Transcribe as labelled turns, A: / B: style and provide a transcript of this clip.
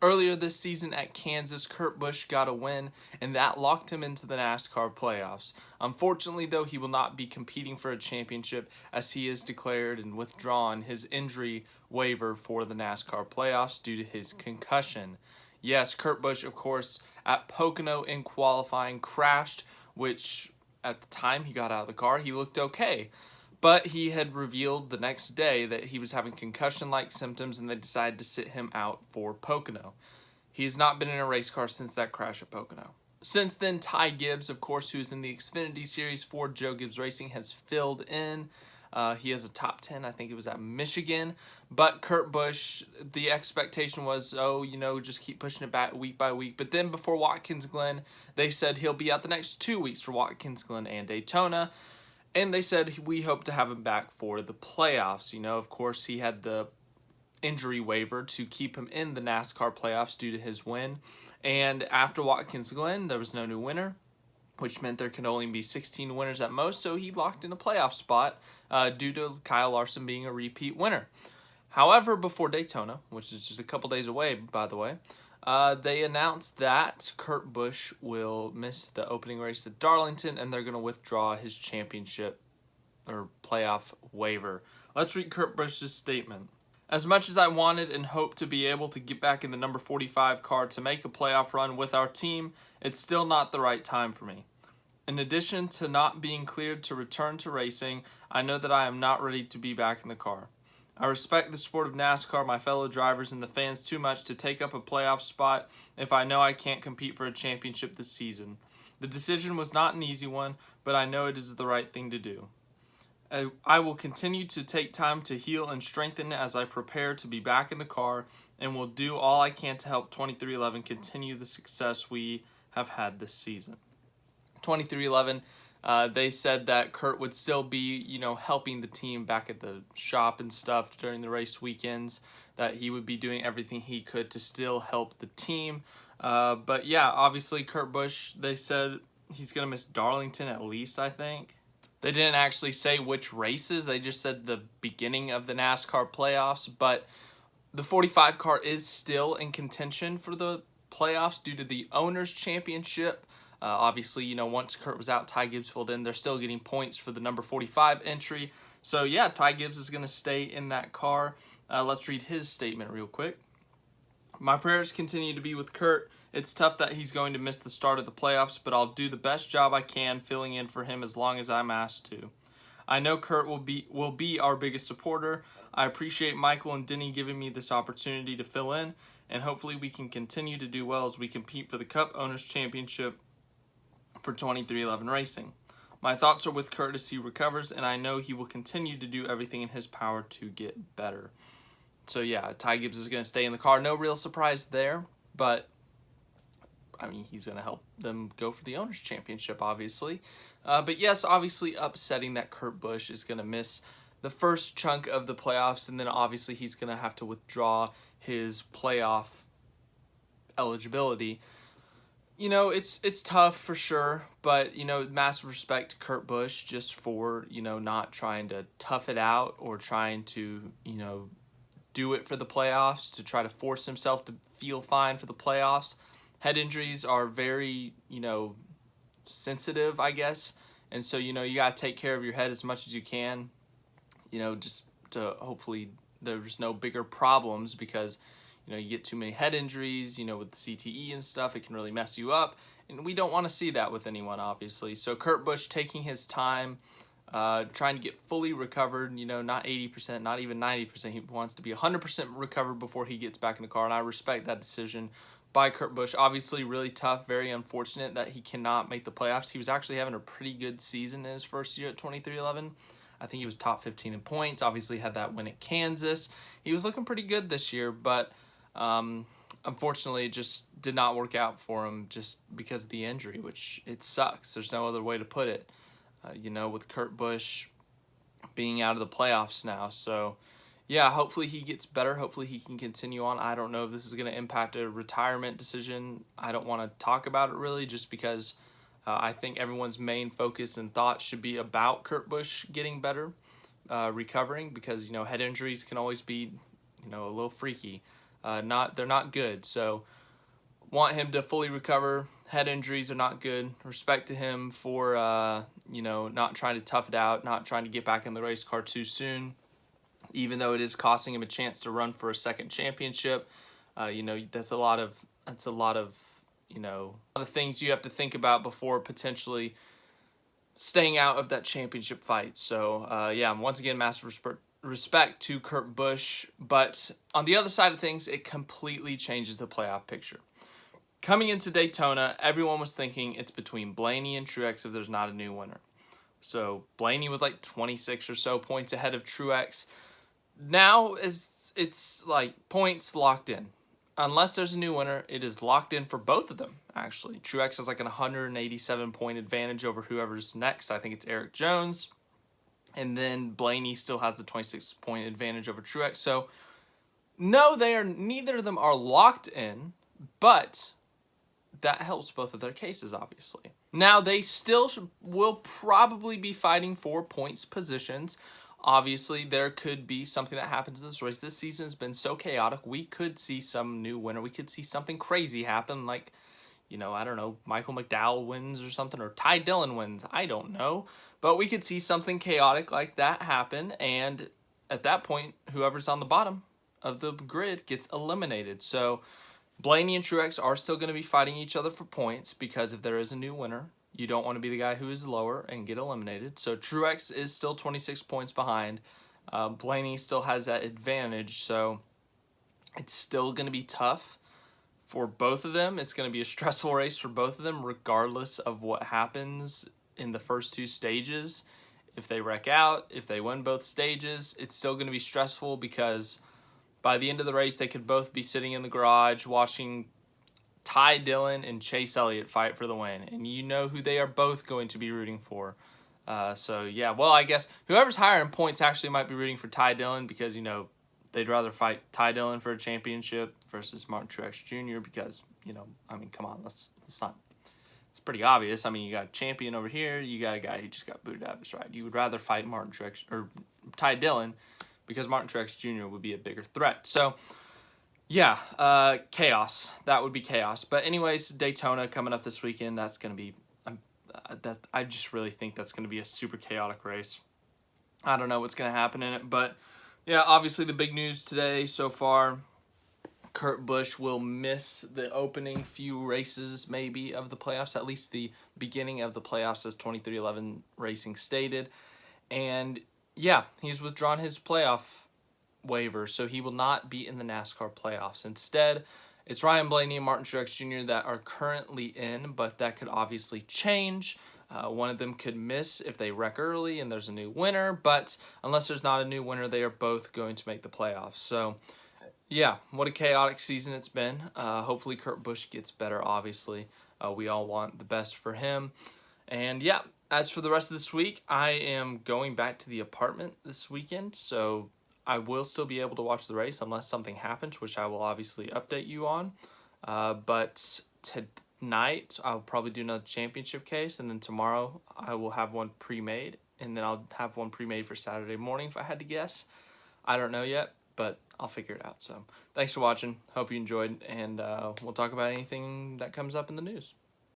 A: Earlier this season at Kansas, Kurt Busch got a win, and that locked him into the NASCAR playoffs. Unfortunately, though, he will not be competing for a championship as he has declared and withdrawn his injury waiver for the NASCAR playoffs due to his concussion. Yes, Kurt Busch, of course, at Pocono in qualifying crashed, which at the time he got out of the car, he looked okay. But he had revealed the next day that he was having concussion-like symptoms, and they decided to sit him out for Pocono. He has not been in a race car since that crash at Pocono. Since then, Ty Gibbs, of course, who's in the Xfinity Series for Joe Gibbs Racing, has filled in. He has a top 10, I think it was at Michigan. But Kurt Busch, the expectation was, just keep pushing it back week by week. But then before Watkins Glen, they said he'll be out the next 2 weeks for Watkins Glen and Daytona. And they said, we hope to have him back for the playoffs. Of course, he had the injury waiver to keep him in the NASCAR playoffs due to his win. And after Watkins Glen, there was no new winner, which meant there could only be 16 winners at most. So he locked in a playoff spot due to Kyle Larson being a repeat winner. However, before Daytona, which is just a couple days away, by the way, they announced that Kurt Busch will miss the opening race at Darlington, and they're going to withdraw his championship or playoff waiver. Let's read Kurt Busch's statement. As much as I wanted and hoped to be able to get back in the number 45 car to make a playoff run with our team, it's still not the right time for me. In addition to not being cleared to return to racing, I know that I am not ready to be back in the car. I respect the sport of NASCAR, my fellow drivers, and the fans too much to take up a playoff spot if I know I can't compete for a championship this season. The decision was not an easy one, but I know it is the right thing to do. I will continue to take time to heal and strengthen as I prepare to be back in the car, and will do all I can to help 23XI continue the success we have had this season. 23XI, they said that Kurt would still be, helping the team back at the shop and stuff during the race weekends, that he would be doing everything he could to still help the team. But yeah, obviously Kurt Busch, they said he's going to miss Darlington at least, I think. They didn't actually say which races, they just said the beginning of the NASCAR playoffs, but the 45 car is still in contention for the playoffs due to the Owners' Championship. Obviously, once Kurt was out, Ty Gibbs filled in. They're still getting points for the number 45 entry. So, yeah, Ty Gibbs is going to stay in that car. Let's read his statement real quick. My prayers continue to be with Kurt. It's tough that he's going to miss the start of the playoffs, but I'll do the best job I can filling in for him as long as I'm asked to. I know Kurt will be our biggest supporter. I appreciate Michael and Denny giving me this opportunity to fill in, and hopefully we can continue to do well as we compete for the Cup Owners' Championship for 23XI Racing. My thoughts are with Kurt as he recovers, and I know he will continue to do everything in his power to get better. So yeah, Ty Gibbs is going to stay in the car. No real surprise there, but he's going to help them go for the Owners' Championship, obviously. But yes, obviously upsetting that Kurt Busch is going to miss the first chunk of the playoffs, and then obviously he's going to have to withdraw his playoff eligibility. It's tough for sure, but, massive respect to Kurt Busch just for, not trying to tough it out or trying to, do it for the playoffs, to try to force himself to feel fine for the playoffs. Head injuries are very, sensitive, I guess. And so, you got to take care of your head as much as you can, just to hopefully there's no bigger problems because, you get too many head injuries, with the CTE and stuff, it can really mess you up. And we don't want to see that with anyone, obviously. So Kurt Busch taking his time, trying to get fully recovered, not 80%, not even 90%. He wants to be 100% recovered before he gets back in the car, and I respect that decision by Kurt Busch. Obviously, really tough, very unfortunate that he cannot make the playoffs. He was actually having a pretty good season in his first year at 23XI. I think he was top 15 in points. Obviously, had that win at Kansas. He was looking pretty good this year, but unfortunately, it just did not work out for him just because of the injury, which it sucks. There's no other way to put it. With Kurt Busch being out of the playoffs now. So, yeah, hopefully he gets better. Hopefully he can continue on. I don't know if this is going to impact a retirement decision. I don't want to talk about it really just because I think everyone's main focus and thoughts should be about Kurt Busch getting better, recovering, because, head injuries can always be, a little freaky. They're not good. So want him to fully recover. Head injuries are not good. Respect to him for not trying to tough it out, not trying to get back in the race car too soon, even though it is costing him a chance to run for a second championship. That's a lot of things you have to think about before potentially staying out of that championship fight. So once again, massive respect to Kurt Busch. But on the other side of things, it completely changes the playoff picture. Coming into Daytona, everyone was thinking it's between Blaney and Truex if there's not a new winner. So Blaney was like 26 or so points ahead of Truex. Now it's like points locked in. Unless there's a new winner, it is locked in for both of them, actually. Truex has like an 187-point advantage over whoever's next. I think it's Eric Jones. And then Blaney still has the 26-point advantage over Truex. So, no, neither of them are locked in, but that helps both of their cases, obviously. Now, they still will probably be fighting for points positions. Obviously, there could be something that happens in this race. This season has been so chaotic. We could see some new winner. We could see something crazy happen, like, I don't know, Michael McDowell wins or something, or Ty Dillon wins. I don't know. But we could see something chaotic like that happen, and at that point, whoever's on the bottom of the grid gets eliminated. So Blaney and Truex are still going to be fighting each other for points, because if there is a new winner, you don't want to be the guy who is lower and get eliminated. So Truex is still 26 points behind. Blaney still has that advantage. So it's still going to be tough for both of them. It's going to be a stressful race for both of them, regardless of what happens in the first two stages. If they wreck out, if they win both stages, it's still going to be stressful, because by the end of the race, they could both be sitting in the garage watching Ty Dillon and Chase Elliott fight for the win, and you know who they are both going to be rooting for. I guess whoever's higher in points actually might be rooting for Ty Dillon, because they'd rather fight Ty Dillon for a championship versus Martin Truex Jr. because come on, let's not. It's pretty obvious. You got a champion over here, you got a guy who just got booted out of his ride. You would rather fight Martin Truex or Ty Dillon, because Martin Truex Jr. would be a bigger threat. So chaos. That would be chaos. But anyways, Daytona coming up this weekend. That's going to be I just really think that's going to be a super chaotic race. I don't know what's going to happen in it, but yeah, obviously the big news today so far, Kurt Busch will miss the opening few races maybe of the playoffs, at least the beginning of the playoffs, as 2311 Racing stated. And yeah, he's withdrawn his playoff waiver, so he will not be in the NASCAR playoffs. Instead, it's Ryan Blaney and Martin Truex Jr. that are currently in, but that could obviously change. One of them could miss if they wreck early and there's a new winner, but unless there's not a new winner, they are both going to make the playoffs. So yeah, what a chaotic season it's been. Hopefully Kurt Busch gets better, obviously. We all want the best for him. And yeah, as for the rest of this week, I am going back to the apartment this weekend, so I will still be able to watch the race unless something happens, which I will obviously update you on. But tonight, I'll probably do another championship case, and then tomorrow I will have one pre-made, and then I'll have one pre-made for Saturday morning if I had to guess. I don't know yet, but I'll figure it out. So thanks for watching. Hope you enjoyed, and we'll talk about anything that comes up in the news.